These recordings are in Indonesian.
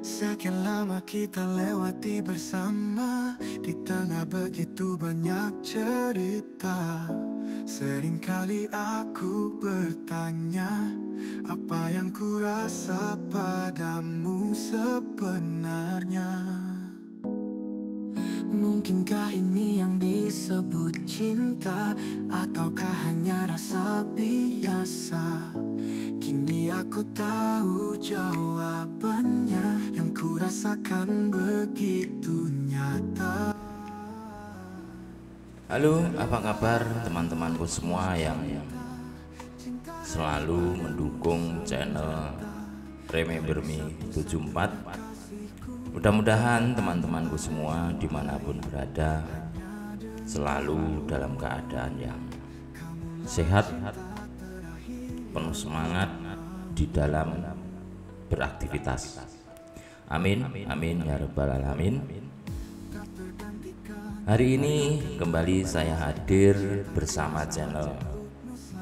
Sekian lama kita lewati bersama, di tengah begitu banyak cerita. Seringkali aku bertanya, apa yang ku rasa padamu sebenarnya? Mungkinkah ini yang disebut cinta, ataukah hanya rasa biasa? Kini aku tahu jawabannya, yang ku rasakan begitu nyata. Halo, apa kabar teman-temanku semua yang selalu mendukung channel Remember Me 74. Mudah-mudahan teman-temanku semua dimanapun berada selalu dalam keadaan yang sehat, penuh semangat di dalam beraktivitas. Amin, amin ya rabbal alamin. Hari ini kembali saya hadir bersama channel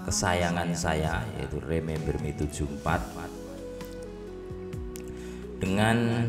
kesayangan saya, yaitu Remember Me 74, dengan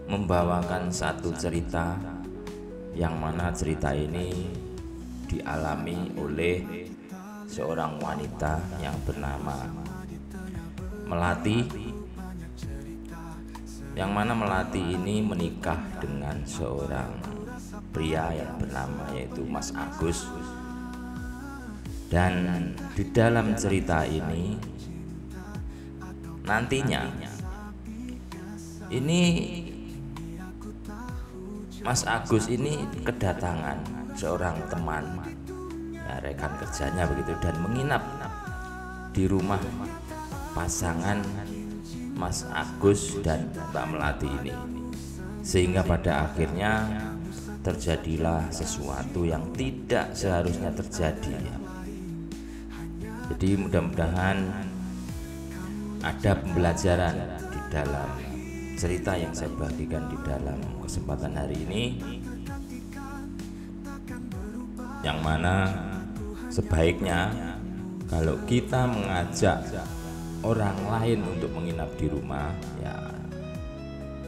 membawakan satu cerita yang mana cerita ini dialami oleh seorang wanita yang bernama Melati, yang mana Melati ini menikah dengan seorang pria yang bernama yaitu Mas Agus. Dan di dalam cerita ini nantinya ini Mas Agus ini kedatangan seorang teman, ya, rekan kerjanya begitu, dan menginap di rumah pasangan Mas Agus dan Mbak Melati ini, sehingga pada akhirnya terjadilah sesuatu yang tidak seharusnya terjadi, ya. Jadi mudah-mudahan ada pembelajaran di dalam cerita yang saya bagikan di dalam kesempatan hari ini, yang mana sebaiknya kalau kita mengajak orang lain untuk menginap di rumah, ya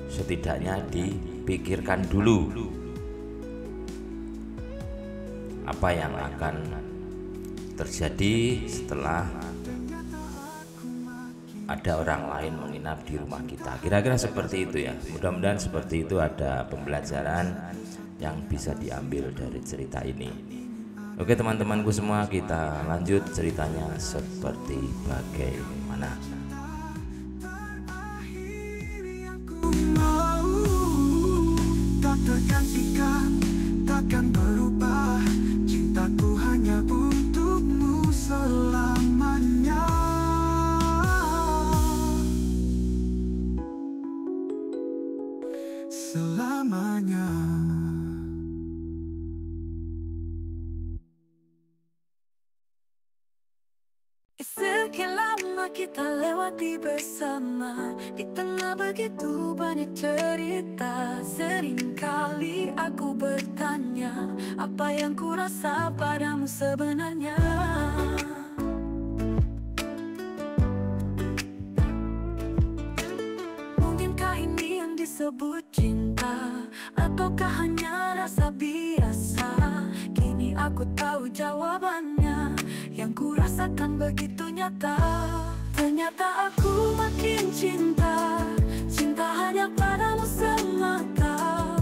setidaknya dipikirkan dulu apa yang akan terjadi setelah ada orang lain menginap di rumah kita. Kira-kira seperti itu, ya. Mudah-mudahan seperti itu, ada pembelajaran yang bisa diambil dari cerita ini. Oke teman-temanku semua, kita lanjut ceritanya seperti bagaimana. Tak tergantikan, takkan berubah, cintaku hanya untukmu selamanya. Selamanya. Sekian lama kita lewati bersama, di tengah begitu banyak cerita. Seringkali aku bertanya, apa yang ku rasa padamu sebenarnya? Mungkinkah ini yang disebut cinta, ataukah hanya rasa biasa? Kini aku tahu jawabannya, yang ku rasakan begitu nyata. Ternyata aku makin cinta, cinta hanya padamu semata.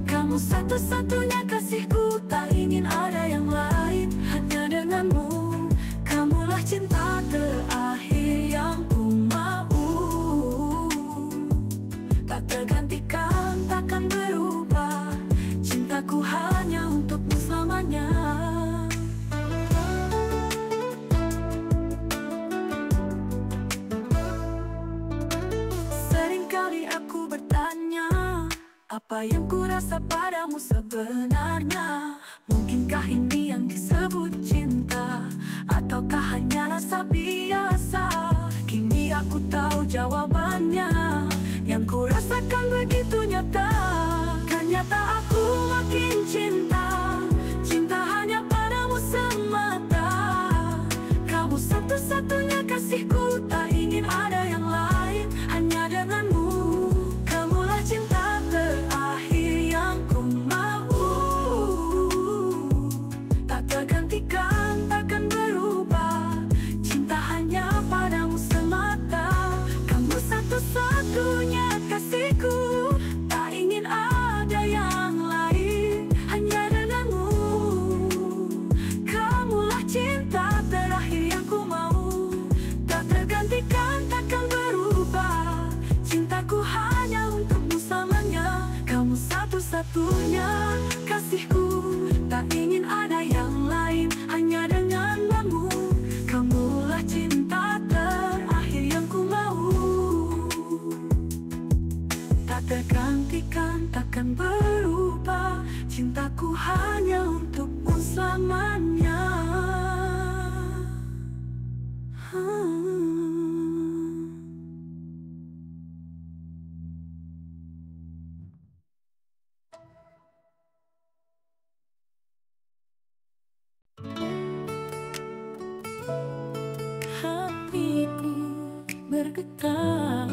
Kamu satu-satunya kasihku, tak ingin ada yang lain. Hanya denganmu, kamulah cinta terakhir yang ku mau. Tak tergantikan, takkan berubah, cintaku hanya untukmu selamanya. Aku bertanya, apa yang ku rasa padamu sebenarnya? Mungkinkah ini yang disebut cinta, ataukah hanya rasa biasa? Kini aku tahu jawabannya, yang ku rasakan begitu nyata. Ternyata aku makin cinta, cinta hanya padamu semata. Kamu satu-satunya kasihku, tak ingin ada yang lain. tergantikan, takkan berubah. Cintaku hanya untukmu selamanya. Hatiku bergetar,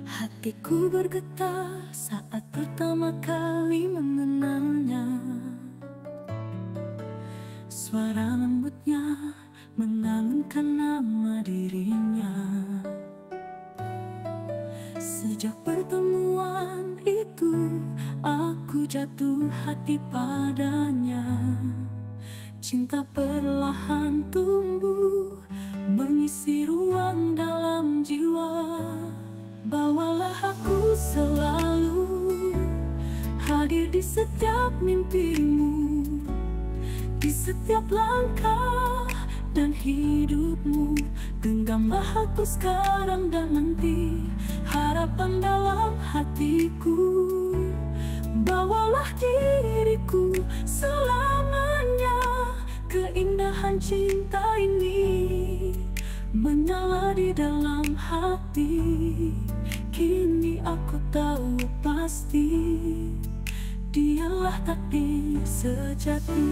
hatiku bergetar saat pertama kali mengenalnya. Suara lembutnya mengalunkan nama dirinya. Sejak pertemuan itu, aku jatuh hati padanya. Cinta perlahan tumbuh, mengisi ruang dalam jiwa. Bawalah aku selalu hadir di setiap mimpimu, di setiap langkah dan hidupmu. Genggamlah aku sekarang dan nanti, harapan dalam hatiku. Bawalah diriku selamanya. Keindahan cinta ini menyala di dalam hati. Kini aku tahu pasti, dialah takdir sejati.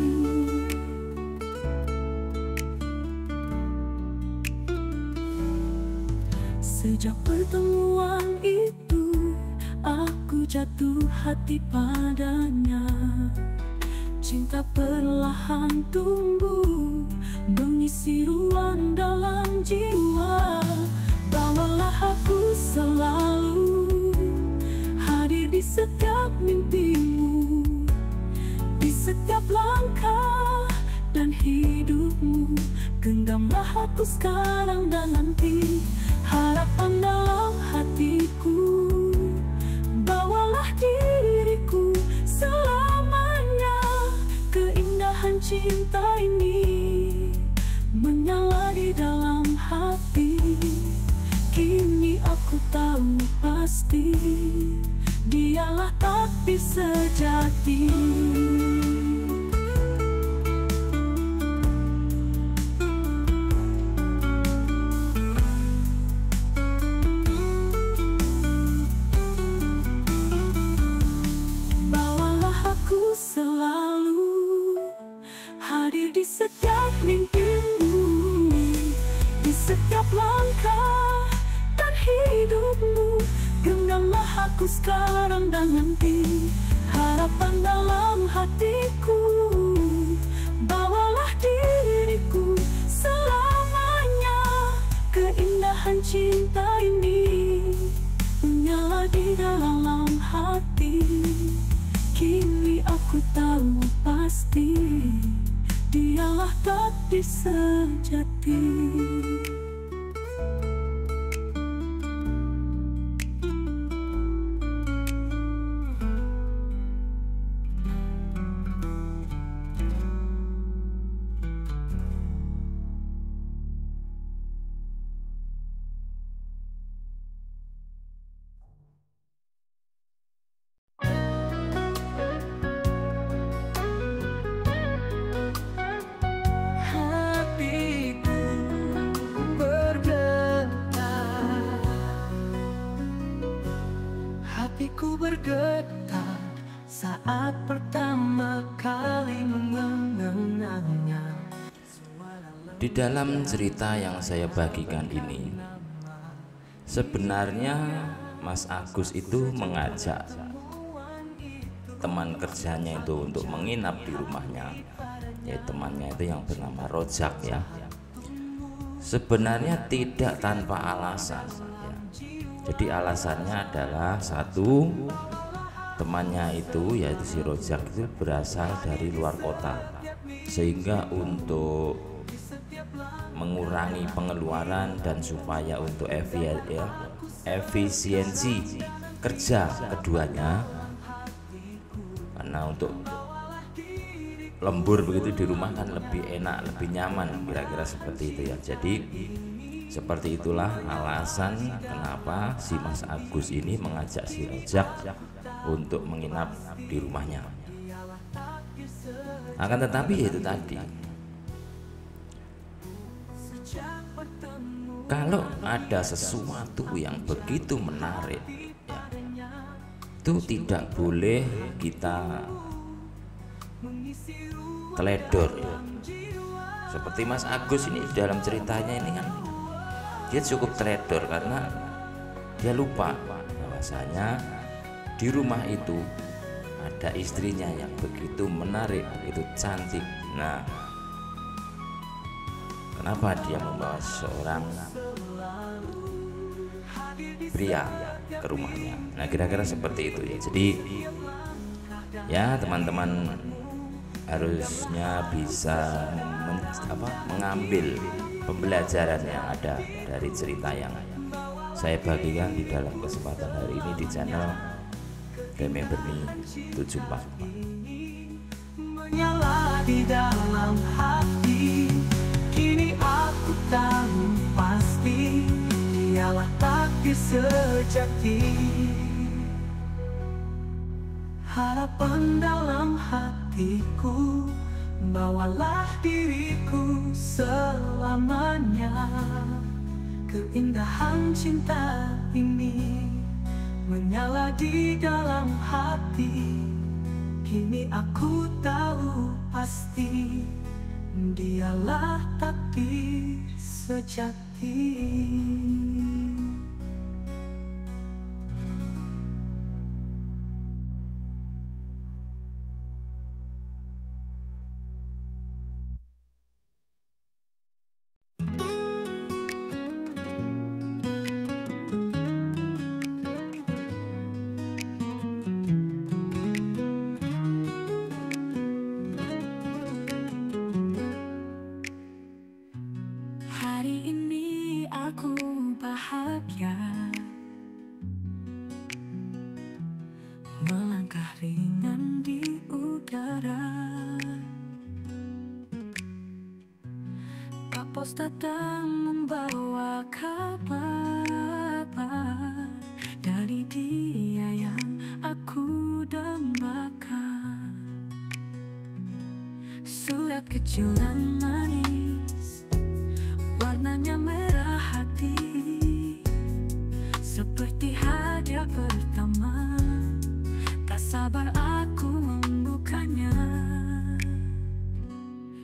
Sejak pertemuan itu, aku jatuh hati padanya. Cinta perlahan tumbuh, mengisi ruang dalam jiwa. Bawalah aku selalu hadir di setiap mimpimu, di setiap langkah dan hidupmu. Genggamlah aku sekarang dan nanti, harapan dalam hatiku. Bawalah diriku selamanya. Keindahan cinta ini menyala di dalam hati. Kini aku tahu pasti, dialah takdir sejati. Di setiap mimpimu, di setiap langkah dan hidupmu. Genggamlah aku sekarang dan nanti, harapan dalam hatiku. Bawalah diriku selamanya. Keindahan cinta ini menyala di dalam hati. Kini aku tahu pasti, dialah takdir sejati. Hatiku bergetar saat pertama kali mengenalnya. Di dalam cerita yang saya bagikan ini, sebenarnya Mas Agus itu mengajak teman kerjanya itu untuk menginap di rumahnya. Ya, temannya itu yang bernama Rojak ya. Sebenarnya tidak tanpa alasan ya. Jadi alasannya adalah satu, temannya itu yaitu si Rojak itu berasal dari luar kota, sehingga untuk mengurangi pengeluaran dan supaya untuk efisiensi kerja keduanya, karena untuk lembur begitu di rumah kan lebih enak, lebih nyaman, kira-kira seperti itu ya. Jadi seperti itulah alasan kenapa si Mas Agus ini mengajak si Rojak untuk menginap di rumahnya. Akan tetapi itu tadi, kalau ada sesuatu yang begitu menarik ya, itu tidak boleh kita teledor ya. Seperti Mas Agus ini dalam ceritanya ini kan dia cukup teledor karena dia lupa bahwasanya di rumah itu ada istrinya yang begitu menarik, begitu cantik. Nah, kenapa dia membawa seorang pria ke rumahnya? Nah, kira-kira seperti itu ya. Jadi ya teman-teman harusnya bisa mengambil pembelajaran yang ada dari cerita yang saya bagikan di dalam kesempatan hari ini di channel Rememberme 74. Menyala di dalam hati, kini aku tahu pasti dialah takdir sejati. Harapan dalam hatiku, bawalah diriku selamanya. Keindahan cinta ini menyala di dalam hati, kini aku tahu pasti dialah takdir sejati. Hari ini aku bahagia, melangkah ringan di udara. Pak Pos datang membawa kabar dari dia yang aku dambakan. Surat kecil dan manis, warnanya merah hati, seperti hadiah pertama. Tak sabar aku membukanya.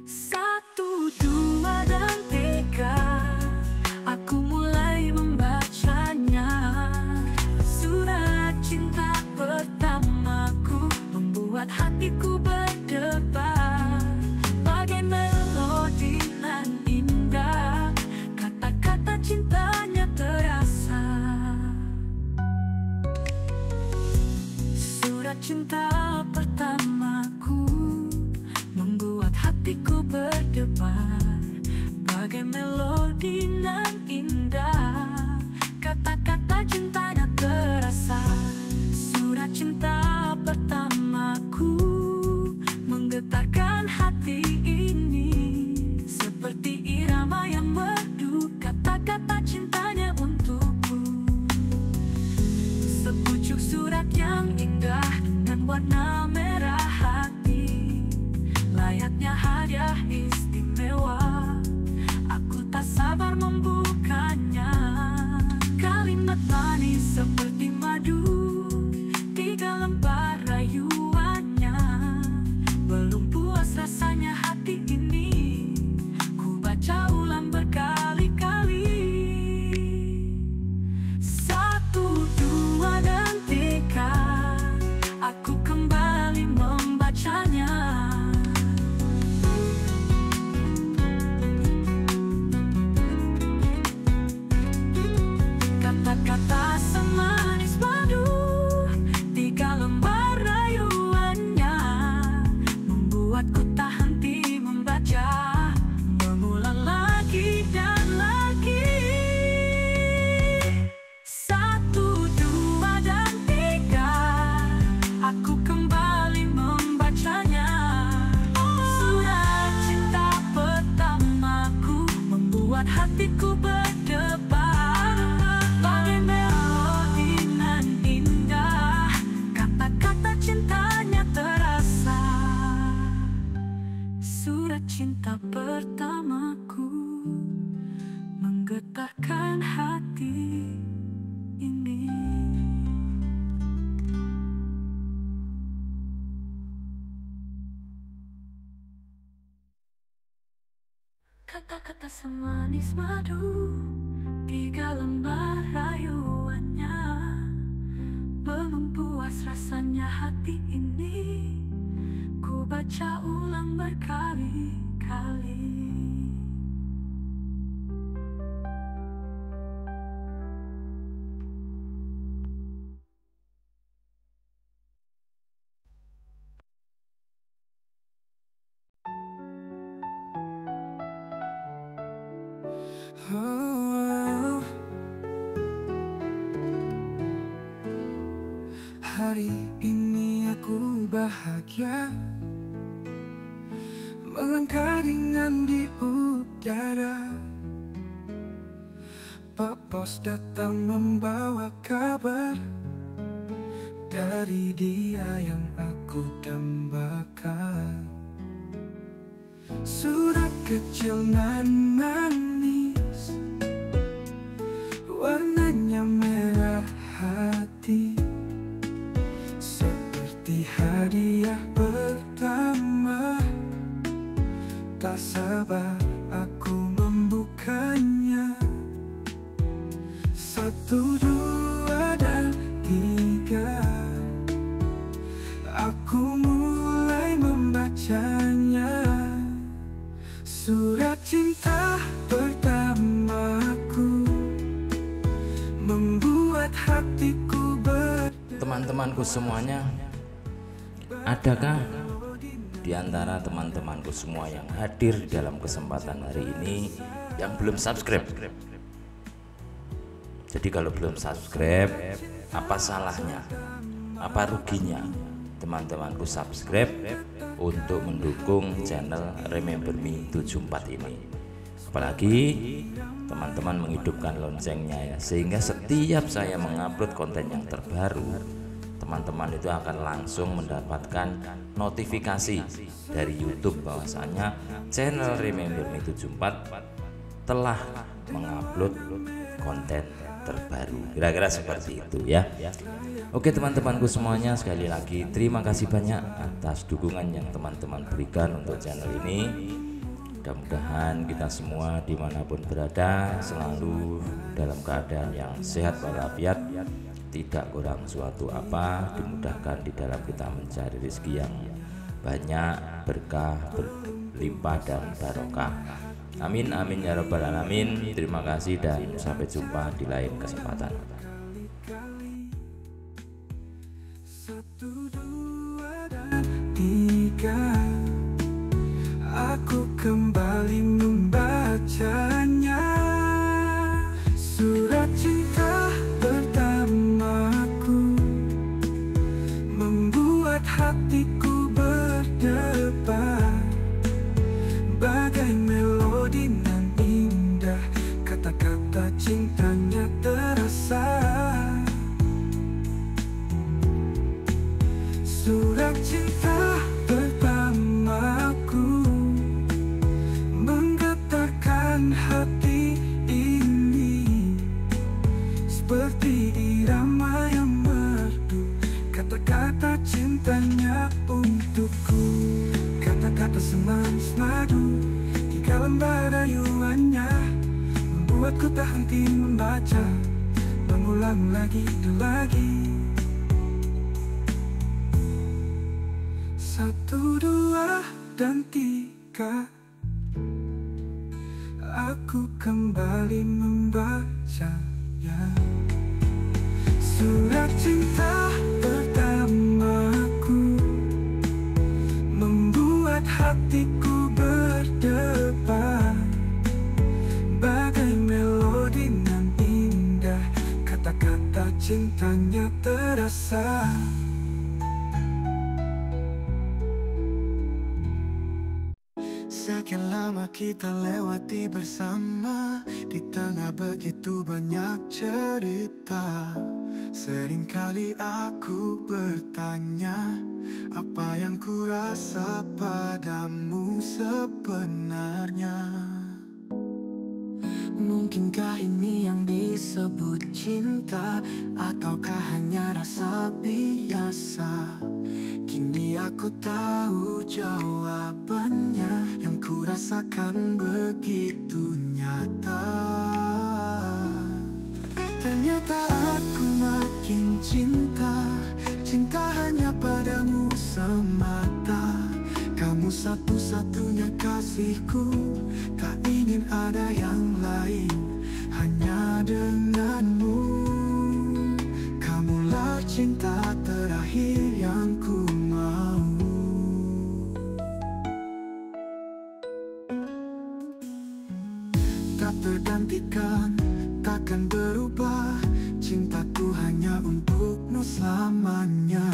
1, 2, dan 3 aku mulai membacanya. Surat cinta pertamaku membuat hatiku berdebar, bagai melodi nan indah, kata-kata cintanya terasa. Surat cinta pertamaku membuat hatiku berdebar, bagai melodi nan indah, kata-kata cintanya terasa. Surat cinta pertamaku menggetarkan hati ini, seperti irama yang merdu, kata-kata cintanya untukku. Sepucuk surat yang indah dengan warna merah hati, layaknya hadiah istimewa. Aku tak sabar membukanya. Kalimat manis seperti madu, 3 lembar rayuannya. Belum puas rasanya hati ini, ku baca ulang berkali-kali. 1, 2, dan 3 aku kembali membacanya. membuat hatiku berdebar. Bagai melodi nan indah, kata-kata cintanya terasa. Surat cinta pertamaku menggetarkan hati ini. Kata-kata semanis madu, 3 lembar rayuannya mempuas rasanya hati ini. Ku baca ulang berkali-kali. Oh, hari ini aku bahagia melangkah ringan di udara. Pak Pos datang membawa kabar dari dia yang aku dambakan. Surat kecil nan manis, warnanya merah hati, seperti hadiah pertama. Tak sabar aku membukanya. 1, 2, dan 3, aku mulai membacanya. Surat cinta pertamaku membuat hatiku Teman-temanku semuanya, adakah di antara teman-temanku semua yang hadir dalam kesempatan hari ini yang belum subscribe? Jadi kalau belum subscribe, apa salahnya, apa ruginya teman-temanku subscribe untuk mendukung channel Remember Me 74 ini? Apalagi teman-teman menghidupkan loncengnya ya, sehingga setiap saya mengupload konten yang terbaru, teman-teman itu akan langsung mendapatkan notifikasi dari YouTube bahwasanya channel Remember Me 74 telah mengupload konten terbaru. Kira-kira seperti itu ya. Oke teman-temanku semuanya, sekali lagi terima kasih banyak atas dukungan yang teman-teman berikan untuk channel ini. Mudah-mudahan kita semua dimanapun berada selalu dalam keadaan yang sehat walafiat, tidak kurang suatu apa, dimudahkan di dalam kita mencari rezeki yang banyak, berkah, berlimpah dan barokah. Amin amin ya rabbal alamin. Terima kasih dan sampai jumpa di lain kesempatan. 1, 2, dan 3, aku kembali membacanya. Surat cinta pertamaku membuat hatiku berdebar. Bagai melodi nan indah, kata-kata cintanya terasa. Surat cinta pertamaku menggetarkan hati ini, seperti irama yang merdu, kata-kata cintanya untukku. Kata-kata semanis madu, 3 lembar rayuannya membuatku tak henti membaca, mengulang lagi dan lagi. 1, 2, dan 3, aku kembali membacanya. Surat cinta pertamaku membuat hatiku berdebar. Bagai melodi nan indah, kata-kata cintanya terasa. Sekian lama kita lewati bersama, di tengah begitu banyak cerita. Seringkali aku bertanya, apa yang ku rasa padamu sebenarnya? Mungkinkah ini yang disebut cinta, ataukah hanya rasa biasa? Kini aku tahu jawabannya, yang ku rasakan begitu nyata. Ternyata aku makin cinta, cinta hanya padamu semata. Kamu satu-satunya kasihku, tak ingin ada yang lain, hanya denganmu. Kamulah cinta terakhir yang ku mau. Tak tergantikan, takkan berubah, cintaku hanya untukmu selamanya.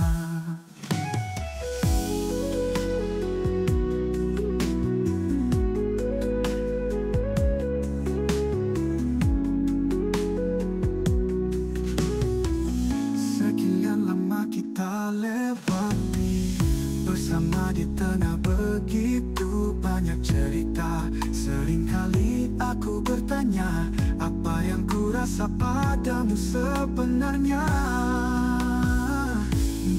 Lewati bersama di tengah begitu banyak cerita. Seringkali aku bertanya, apa yang ku rasa padamu sebenarnya?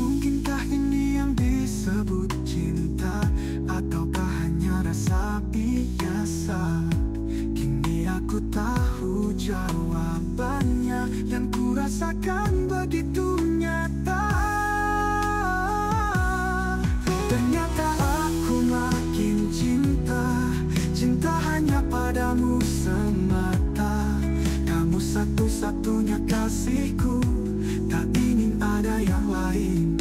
Mungkinkah ini yang disebut cinta, ataukah hanya rasa biasa? Kini aku tahu jawabannya, yang ku rasakan begitu nyata. Ternyata aku makin cinta, cinta hanya padamu semata. Kamu satu-satunya kasihku, tak ingin ada yang lain,